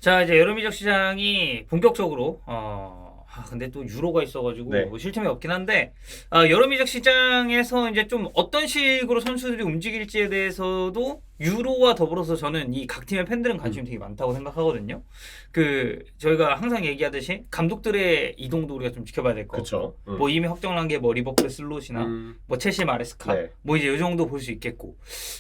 자, 이제 여름 이적 시장이 본격적으로 근데 또 유로가 있어가지고 네. 뭐 쉴 틈이 없긴 한데 여름 이적 시장에서 이제 좀 어떤 식으로 선수들이 움직일지에 대해서도 유로와 더불어서 저는 이 각 팀의 팬들은 관심이 되게 많다고 생각하거든요. 그 저희가 항상 얘기하듯이 감독들의 이동도 우리가 좀 지켜봐야 될 거. 그렇죠. 뭐 이미 확정난 게 뭐 리버풀의 슬롯이나 뭐 첼시 마레스카 네. 뭐 이제 이 정도 볼 수 있겠고,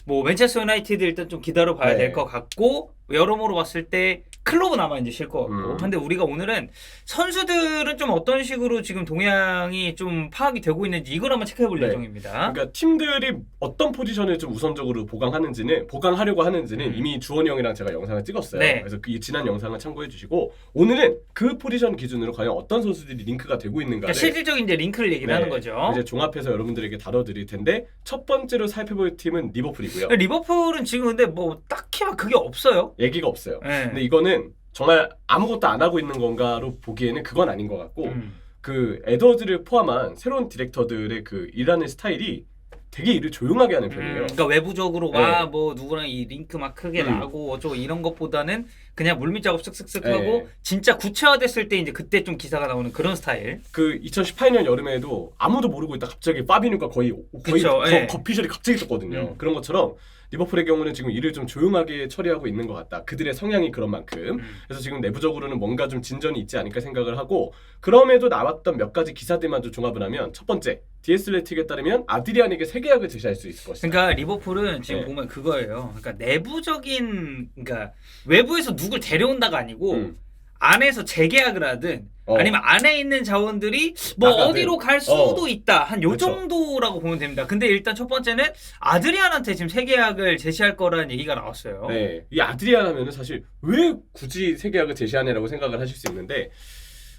뭐 맨체스터 유나이티드 일단 좀 기다려 봐야 네. 될 것 같고, 여러모로 봤을 때 클럽은 아마 이제 쉴 것 같고. 근데 우리가 오늘은 선수들은 좀 어떤 식으로 지금 동향이 좀 파악이 되고 있는지 이걸 한번 체크해 볼 네. 예정입니다. 그러니까 팀들이 어떤 포지션을 좀 우선적으로 보강하려고 하는지는 이미 주원이 형이랑 제가 영상을 찍었어요. 네. 그래서 그 지난 영상을 참고해 주시고, 오늘은 그 포지션 기준으로 과연 어떤 선수들이 링크가 되고 있는가를 그러니까 실질적인 이제 링크를 얘기를 하는 거죠. 이제 종합해서 여러분들에게 다뤄드릴 텐데, 첫 번째로 살펴볼 팀은 리버풀이고요. 리버풀은 지금 근데 뭐 딱히 막 그게 없어요. 얘기가 없어요. 네. 근데 이거는 정말 아무것도 안 하고 있는 건가로 보기에는 그건 아닌 것 같고, 그 에드워즈를 포함한 새로운 디렉터들의 그 일하는 스타일이 되게 일을 조용하게 하는 편이에요. 그러니까 외부적으로 네. 뭐 누구랑 이 링크 막 크게 나고 어쩌고 이런 것보다는 그냥 물밑 작업 쓱쓱쓱 하고 진짜 구체화됐을 때 이제 그때 좀 기사가 나오는 그런 스타일. 그 2018년 여름에도 아무도 모르고 있다 갑자기 파비뉴가 거의 그쵸, 예. 거피셜이 갑자기 떴거든요. 그런 것처럼 리버풀의 경우는 지금 일을 좀 조용하게 처리하고 있는 것 같다. 그들의 성향이 그런 만큼. 그래서 지금 내부적으로는 뭔가 좀 진전이 있지 않을까 생각을 하고, 그럼에도 나왔던 몇 가지 기사들만 좀 종합을 하면, 첫 번째, 디에슬레틱에 따르면 아드리안에게 새 계약을 제시할 수 있을 것이다. 그러니까 리버풀은 지금 보면 그거예요. 그러니까 내부적인, 그러니까 외부에서 누굴 데려온다가 아니고 안에서 재계약을 하든 아니면 안에 있는 자원들이 뭐 나가든. 어디로 갈 수도 있다. 한 요 그쵸. 정도라고 보면 됩니다. 근데 일단 첫 번째는 아드리안한테 지금 새 계약을 제시할 거라는 얘기가 나왔어요. 네, 이 아드리안 하면은 사실 왜 굳이 새 계약을 제시하냐라고 생각을 하실 수 있는데,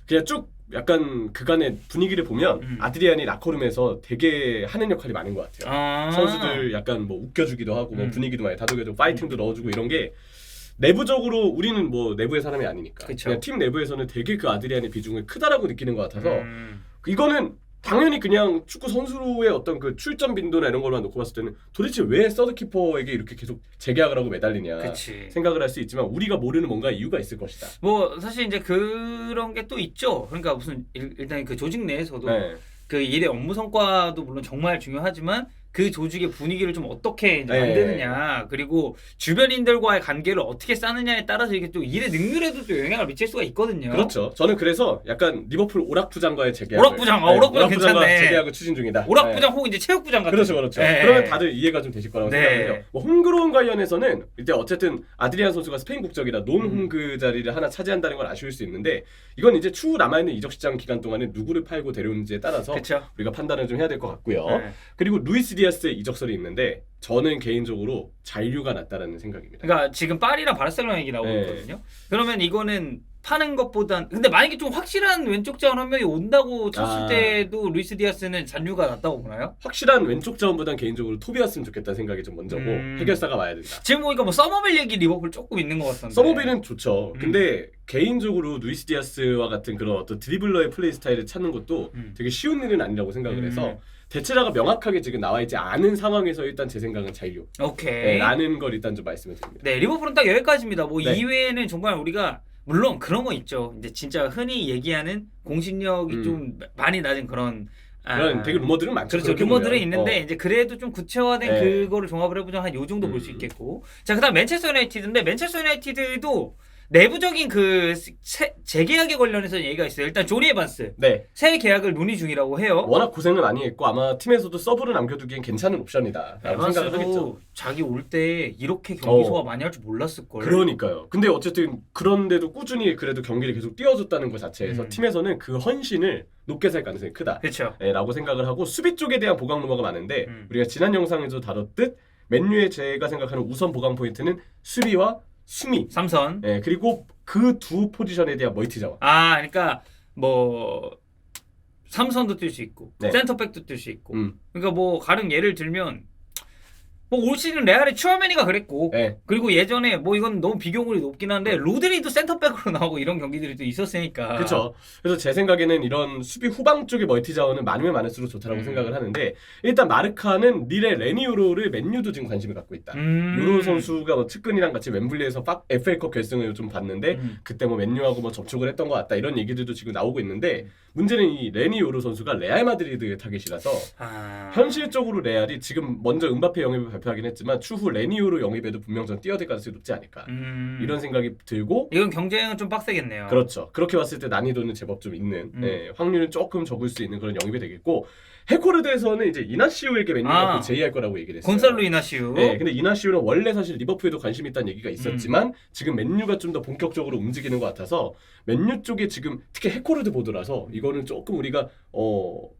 그냥 쭉 약간 그간의 분위기를 보면 아드리안이 라커룸에서 되게 하는 역할이 많은 것 같아요. 선수들 약간 뭐 웃겨주기도 하고 뭐 분위기도 많이 다독여주고 파이팅도 넣어주고 이런 게, 내부적으로 우리는 뭐 내부의 사람이 아니니까 그냥 팀 내부에서는 되게 그 아드리안의 비중이 크다라고 느끼는 것 같아서 이거는 당연히 그냥 축구 선수의 어떤 그 출전 빈도나 이런 걸만 놓고 봤을 때는 도대체 왜 서드키퍼에게 이렇게 계속 재계약을 하고 매달리냐 그치. 생각을 할 수 있지만, 우리가 모르는 뭔가 이유가 있을 것이다. 뭐 사실 이제 그런 게 또 있죠. 그러니까 무슨 일단 그 조직 내에서도 네. 그 일의 업무 성과도 물론 정말 중요하지만 그 조직의 분위기를 좀 어떻게 이제 네. 만드느냐, 그리고 주변인들과의 관계를 어떻게 쌓느냐에 따라서 이게 또 일의 능률에도 또 영향을 미칠 수가 있거든요. 그렇죠. 저는 그래서 약간 리버풀 오락부장과의 재계약을, 오락부장, 오락부장 괜찮네. 재계약을 추진 중이다. 오락부장 혹은 이제 체육부장 같은. 그렇죠. 네. 그러면 다들 이해가 좀 되실 거라고 네. 생각해요. 뭐 홈그로운 관련해서는 이제 어쨌든 아드리안 선수가 스페인 국적이라 논 홈그 자리를 하나 차지한다는 건 아쉬울 수 있는데, 이건 이제 추후 남아있는 이적 시장 기간 동안에 누구를 팔고 데려오는지에 따라서 그쵸. 우리가 판단을 좀 해야 될 것 같고요. 네. 그리고 루이스 디아스의 이적설이 있는데, 저는 개인적으로 잔류가 낫다라는 생각입니다. 그러니까 지금 파리랑 바르셀로나 얘기 나오고 네. 있거든요. 그러면 이거는 파는 것보단, 근데 만약에 좀 확실한 왼쪽 자원 한 명이 온다고 쳤을 때도 루이스 디아스는 잔류가 낫다고 보나요? 확실한 왼쪽 자원보단 개인적으로 토비였으면 좋겠다는 생각이 좀 먼저고, 해결사가 와야 된다. 지금 보니까 뭐 서머빌 얘기 리버풀 조금 있는 것 같던데. 서머빌은 좋죠. 근데 개인적으로 루이스 디아스와 같은 그런 어떤 드리블러의 플레이 스타일을 찾는 것도 되게 쉬운 일은 아니라고 생각을 해서, 대체라가 명확하게 지금 나와 있지 않은 상황에서 일단 제 생각은 잔류. 오케이. 네, 라는 걸 일단 좀 말씀을 드립니다. 네, 리버풀은 딱 여기까지입니다. 뭐 네. 이외에는 정말 우리가 물론 그런 거 있죠. 이제 진짜 흔히 얘기하는 공신력이 좀 많이 낮은 그런 되게 루머들은 많죠. 그렇죠. 그렇게 루머들은 보면. 있는데 이제 그래도 좀 구체화된 네. 그거를 종합을 해보자면 한 요 정도 볼 수 있겠고. 자, 그다음 맨체스터 유나이티드인데, 맨체스터 유나이티드도 내부적인 그 재계약에 관련해서 얘기가 있어요. 일단 조니 에반스 네. 새 계약을 논의 중이라고 해요. 워낙 고생을 많이 했고 아마 팀에서도 서브를 남겨두기엔 괜찮은 옵션이다 라고 생각을 하겠죠. 에반스도 자기 올 때 이렇게 경기 소화 많이 할 줄 몰랐을걸. 그러니까요. 근데 어쨌든 그런데도 꾸준히 그래도 경기를 계속 뛰어줬다는 것 자체에서 팀에서는 그 헌신을 높게 살 가능성이 크다. 그렇죠. 네, 라고 생각을 하고, 수비 쪽에 대한 보강 루머가 많은데 우리가 지난 영상에서 다뤘듯 맨유의 제가 생각하는 우선 보강 포인트는 수비와 수미. 삼선. 네, 그리고 그 두 포지션에 대한 멀티 자원. 그러니까 뭐 삼선도 뛸 수 있고 네. 센터백도 뛸 수 있고. 그러니까 뭐 가령 예를 들면 뭐 올 시즌 레알의 추아메니가 그랬고 네. 그리고 예전에 뭐 이건 너무 비교율이 높긴 한데 로드리도 센터백으로 나오고 이런 경기들이 또 있었으니까. 그렇죠. 그래서 제 생각에는 이런 수비 후방 쪽의 멀티 자원은 많으면 많을수록 좋다라고 생각을 하는데 일단 마르카는 릴의 레니 유로를 맨유도 지금 관심을 갖고 있다. 유로 선수가 뭐 측근이랑 같이 웸블리에서 FA컵 결승을 좀 봤는데 그때 뭐 맨유하고 뭐 접촉을 했던 것 같다 이런 얘기들도 지금 나오고 있는데 문제는 이 레니 유로 선수가 레알 마드리드의 타겟이라서 현실적으로 레알이 지금 먼저 은바페 영입을 발표하긴 했지만 추후 레니 유로 영입에도 분명 전 뛰어들 가능성이 높지 않을까 이런 생각이 들고 이건 경쟁은 좀 빡세겠네요. 그렇죠. 그렇게 봤을 때 난이도는 제법 좀 있는 확률은 조금 적을 수 있는 그런 영입이 되겠고 해코르드에서는 이제 이나시우에게 맨유가 제의할 거라고 얘기를 했어요. 곤살로 이나시우. 네, 근데 이나시우는 원래 사실 리버풀에도 관심이 있다는 얘기가 있었지만 지금 맨유가 좀 더 본격적으로 움직이는 것 같아서 맨유 쪽에 지금 특히 해코르드 보드라서 이거는 조금 우리가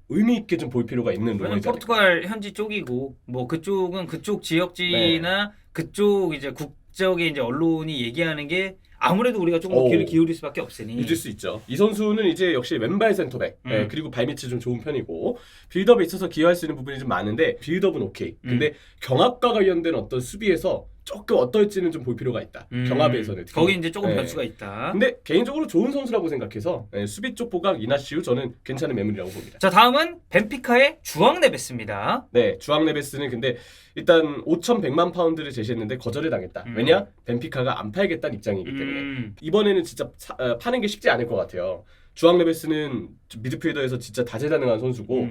의미 있게 좀 볼 필요가 있는 루머이지 않을까. 포르투갈 현지 쪽이고 뭐 그쪽은 그쪽 지역지나 그쪽 이제 국적의 이제 언론이 얘기하는 게 아무래도 우리가 조금 귀를 기울일 수밖에 없으니 잊을 수 있죠. 이 선수는 이제 역시 왼발 센터백 그리고 발밑이 좀 좋은 편이고 빌드업에 있어서 기여할 수 있는 부분이 좀 많은데 빌드업은 오케이. 근데 경합과 관련된 어떤 수비에서 조금 어떨지는 좀 볼 필요가 있다. 경합에서는 특히. 거기 이제 조금 변수가 있다. 근데 개인적으로 좋은 선수라고 생각해서 수비 쪽 보강 이나시우 저는 괜찮은 매물이라고 봅니다. 자 다음은 벤피카의 주앙 네베스입니다. 네, 주앙 네베스는 근데 일단 5,100만 파운드를 제시했는데 거절을 당했다. 왜냐? 벤피카가 안 팔겠다는 입장이기 때문에 이번에는 진짜 파는 게 쉽지 않을 것 같아요. 주앙 네베스는 미드필더에서 진짜 다재다능한 선수고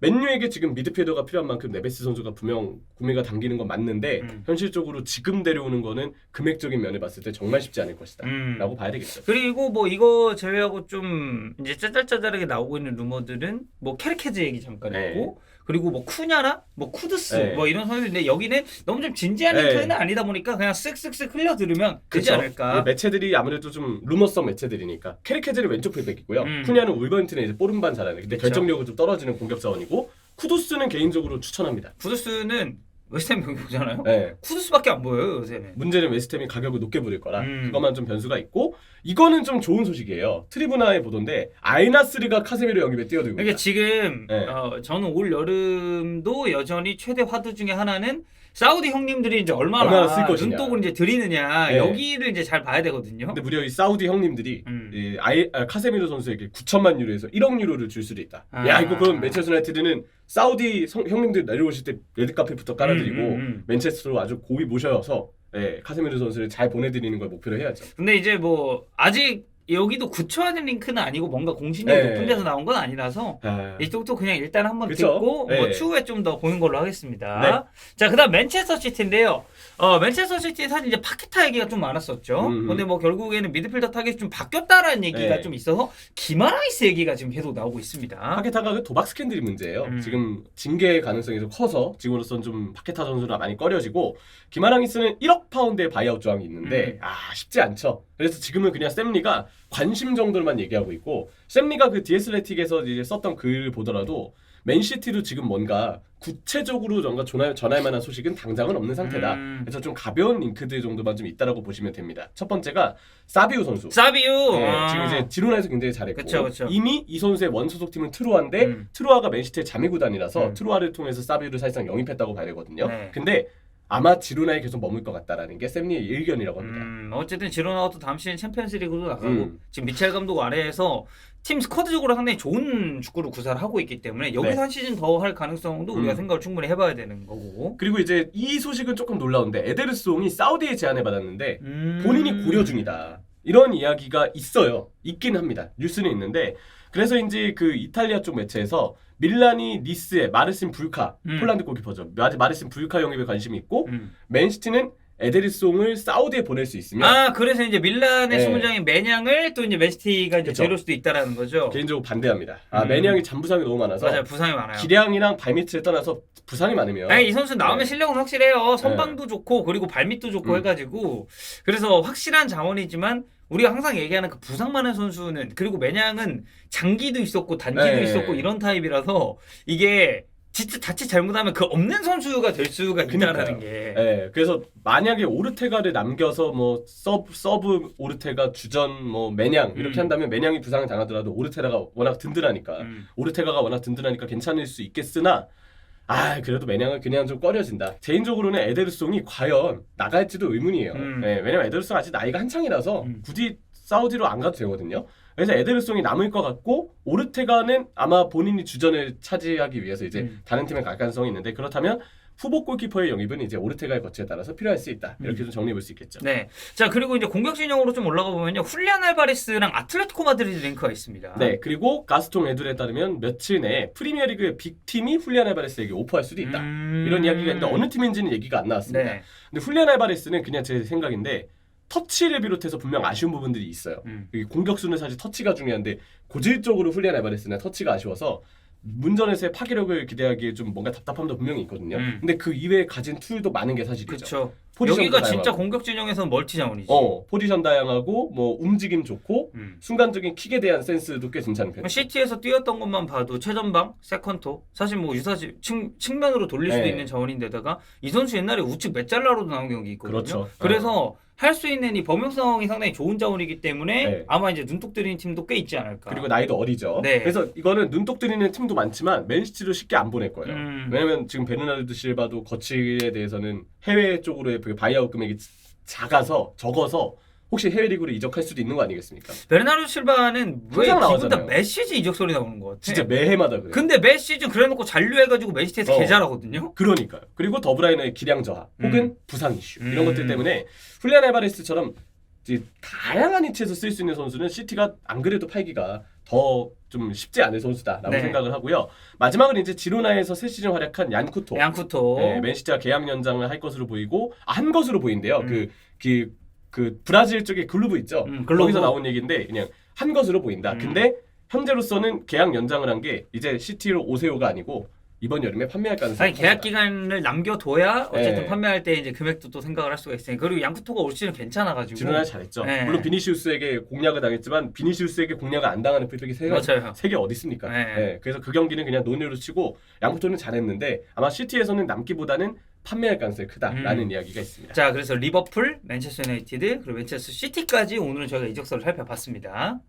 맨유에게 지금 미드필더가 필요한 만큼 네베스 선수가 분명 구매가 당기는 건 맞는데 현실적으로 지금 데려오는 거는 금액적인 면에 봤을 때 정말 쉽지 않을 것이다 라고 봐야 되겠죠. 그리고 뭐 이거 제외하고 좀 이제 짜잘짜잘하게 나오고 있는 루머들은 뭐 케르케즈 얘기 잠깐 있고 그리고 뭐 쿠냐나 뭐 쿠드스 뭐 이런 선수인데 여기는 너무 좀 진지한 힌트는 아니다 보니까 그냥 쓱쓱쓱 흘려 들으면 되지 않을까. 매체들이 아무래도 좀 루머성 매체들이니까 케르케즈는 왼쪽 풀백이고요. 쿠냐는 울버햄튼에 이제 뽀른반 잘하는 근데 결정력은 좀 떨어지는 공격 자원이고 쿠두스는 개인적으로 추천합니다. 쿠두스는 웨스트햄 경기 보잖아요. 네. 쿠두스밖에 안 보여요 요새는. 문제는 웨스트햄이 가격을 높게 부릴 거라 그것만 좀 변수가 있고 이거는 좀 좋은 소식이에요. 트리부나의 보도인데 아이나스르가 카세미로 영입에 뛰어들고 그러니까 지금 네. 저는 올 여름도 여전히 최대 화두 중에 하나는 사우디 형님들이 이제 얼마나 쓸 것이냐. 눈독을 이제 들이느냐 여기를 이제 잘 봐야 되거든요. 근데 무려 이 사우디 형님들이 이 카세미로 선수에게 9천만 유로에서 1억 유로를 줄 수도 있다. 야 이거 그럼 맨체스터 유나이티드는 사우디 형님들 내려오실 때 레드카펫부터 깔아드리고 맨체스터로 아주 고위 모셔서 카세미로 선수를 잘 보내드리는 걸 목표로 해야죠. 근데 이제 뭐 아직 여기도 구체화된 링크는 아니고 뭔가 공신력이 높은 데서 나온 건 아니라서 이쪽도 그냥 일단 한번 듣고 뭐 추후에 좀 더 보는 걸로 하겠습니다. 네. 자 그다음 맨체스터 시티인데요. 맨체스터 시티 사실 이제 파케타 얘기가 좀 많았었죠. 근데 뭐 결국에는 미드필더 타겟이 좀 바뀌었다라는 얘기가 좀 있어서 기마라이스 얘기가 지금 계속 나오고 있습니다. 파케타가 그 도박 스캔들이 문제예요. 지금 징계 가능성이 좀 커서 지금으로서는 좀 파케타 선수가 많이 꺼려지고 기마라이스는 1억 파운드의 바이아웃 조항이 있는데 쉽지 않죠. 그래서 지금은 그냥 샘리가 관심 정도로만 얘기하고 있고 샘리가 그 디애슬레틱에서 이제 썼던 글을 보더라도 맨시티도 지금 뭔가 구체적으로 뭔가 전할 만한 소식은 당장은 없는 상태다. 그래서 좀 가벼운 링크들 정도만 좀 있다라고 보시면 됩니다. 첫 번째가 사비우 선수. 사비우 지금 이제 지로나에서 굉장히 잘했고 그쵸. 이미 이 선수의 원소속팀은 트루아인데 트루아가 맨시티의 자매 구단이라서 트루아를 통해서 사비우를 사실상 영입했다고 봐야 되거든요. 근데 아마 지로나에 계속 머물 것 같다라는 게 샘리의 의견이라고 합니다. 어쨌든 지로나가 또 다음 시즌 챔피언스리그도 나가고 지금 미첼 감독 아래에서 팀 스쿼드적으로 상당히 좋은 축구를 구사를 하고 있기 때문에 여기서 한 시즌 더 할 가능성도 우리가 생각을 충분히 해봐야 되는 거고. 그리고 이제 이 소식은 조금 놀라운데 에데르송이 사우디에 제안을 받았는데 본인이 고려 중이다. 이런 이야기가 있어요. 있긴 합니다. 뉴스는 있는데 그래서 이제 그 이탈리아 쪽 매체에서 밀란이 니스의 마르신 불카 폴란드 골키퍼죠. 마르신 불카 영입에 관심이 있고 맨시티는 에데르송을 사우디에 보낼 수 있으면 그래서 이제 밀란의 수문장인 매냥을 또 이제 맨시티가 이제 데려올 수도 있다라는 거죠. 개인적으로 반대합니다. 매냥이 잔부상이 너무 많아서 맞아요. 부상이 많아요. 기량이랑 발밑을 떠나서 부상이 많으면 이 선수 나오면 실력은 확실해요. 선방도 좋고 그리고 발밑도 좋고 해가지고 그래서 확실한 자원이지만 우리가 항상 얘기하는 그 부상 많은 선수는 그리고 매냥은 장기도 있었고 단기도 있었고 이런 타입이라서 이게 진짜 자칫 잘못하면 그 없는 선수가 될 수가 있다라는 게. 그래서 만약에 오르테가를 남겨서 뭐 서브 오르테가 주전 뭐 매냥 이렇게 한다면 매냥이 부상을 당하더라도 오르테가가 워낙 든든하니까 오르테가가 워낙 든든하니까 괜찮을 수 있겠으나 그래도 매냥은 그냥 좀 꺼려진다. 개인적으로는 에데르송이 과연 나갈지도 의문이에요. 네, 왜냐면 에데르송 아직 나이가 한창이라서 굳이 사우디로 안 가도 되거든요. 그래서 에데르송이 남을 것 같고 오르테가는 아마 본인이 주전을 차지하기 위해서 이제 다른 팀에 갈 가능성이 있는데 그렇다면 후보 골키퍼의 영입은 이제 오르테가의 거치에 따라서 필요할 수 있다. 이렇게 좀 정리해 볼 수 있겠죠. 네. 자, 그리고 이제 공격 진영으로 좀 올라가 보면요. 훌리안 알바레스랑 아틀레티코 마드리드 링크가 있습니다. 네, 그리고 가스통 에둘에 따르면 며칠 내에 프리미어리그의 빅팀이 훌리안 알바레스에게 오퍼할 수도 있다. 이런 이야기가 있는데 어느 팀인지는 얘기가 안 나왔습니다. 네. 근데 훌리안 알바레스는 그냥 제 생각인데 터치를 비롯해서 분명 아쉬운 부분들이 있어요. 이 공격수는 사실 터치가 중요한데 고질적으로 훌리안 알바레스는 터치가 아쉬워서 문전에서의 파괴력을 기대하기에 좀 뭔가 답답함도 분명히 있거든요. 근데 그 이외에 가진 툴도 많은 게 사실이죠. 그렇죠. 포지션도 여기가 다양하고. 진짜 공격 진영에서는 멀티 자원이지. 포지션 다양하고 뭐 움직임 좋고 순간적인 킥에 대한 센스도 꽤 괜찮은 편이에요. 시티에서 뛰었던 것만 봐도 최전방, 세컨토 사실 뭐 유사시 측면으로 돌릴 수도 네. 있는 자원인데다가 이 선수 옛날에 우측 메짤라로도 나온 경기 있거든요. 그렇죠. 그래서 할 수 있는 이 범용성이 상당히 좋은 자원이기 때문에 네. 아마 이제 눈독 들이는 팀도 꽤 있지 않을까. 그리고 나이도 어리죠. 네. 그래서 이거는 눈독 들이는 팀도 많지만 맨시티도 쉽게 안 보낼 거예요. 왜냐면 지금 베르나르도 실바도 거치에 대해서는 해외 쪽으로의 그 바이아웃 금액이 적어서 혹시 해외 리그로 이적할 수도 있는 거 아니겠습니까? 베르나르도 실바는 왜 항상 기분 다 나오잖아요. 매 시즌 이적 소리 나오는 것 같아. 진짜 매해마다 그래요. 근데 매 시즌 그래놓고 잔류해가지고 맨시티에서 개 잘하거든요. 그러니까요. 그리고 더브라이너의 기량 저하 혹은 부상 이슈 이런 것들 때문에 훌리안 알바레스처럼 이제 다양한 위치에서 쓸 수 있는 선수는 시티가 안 그래도 팔기가 더 좀 쉽지 않은 선수다라고 네. 생각을 하고요. 마지막은 이제 지로나에서 새 시즌 활약한 얀쿠토. 네, 맨시티와 계약 연장을 할 것으로 보이고 한 것으로 보인대요. 그 브라질 쪽에 글루브 있죠. 글루브. 거기서 나온 얘기인데 그냥 한 것으로 보인다. 근데 현재로서는 계약 연장을 한 게 이제 시티로 오세요가 아니고 이번 여름에 판매할 가능성이 아니 계약 기간을 남겨둬야 어쨌든 네. 판매할 때 이제 금액도 또 생각을 할 수가 있으니까. 그리고 양쿠토가 올 시즌 괜찮아가지고 지로나 잘했죠. 네. 물론 비니시우스에게 공략을 당했지만 비니시우스에게 공략을 안 당하는 풀백이 맞아요. 세개 어디 있습니까? 네. 네, 그래서 그 경기는 그냥 논의로 치고 양쿠토는 잘했는데 아마 시티에서는 남기보다는 판매할 가능성이 크다라는 이야기가 있습니다. 자, 그래서 리버풀, 맨체스터 유나이티드 그리고 맨체스터 시티까지 오늘은 저희가 이적설을 살펴봤습니다.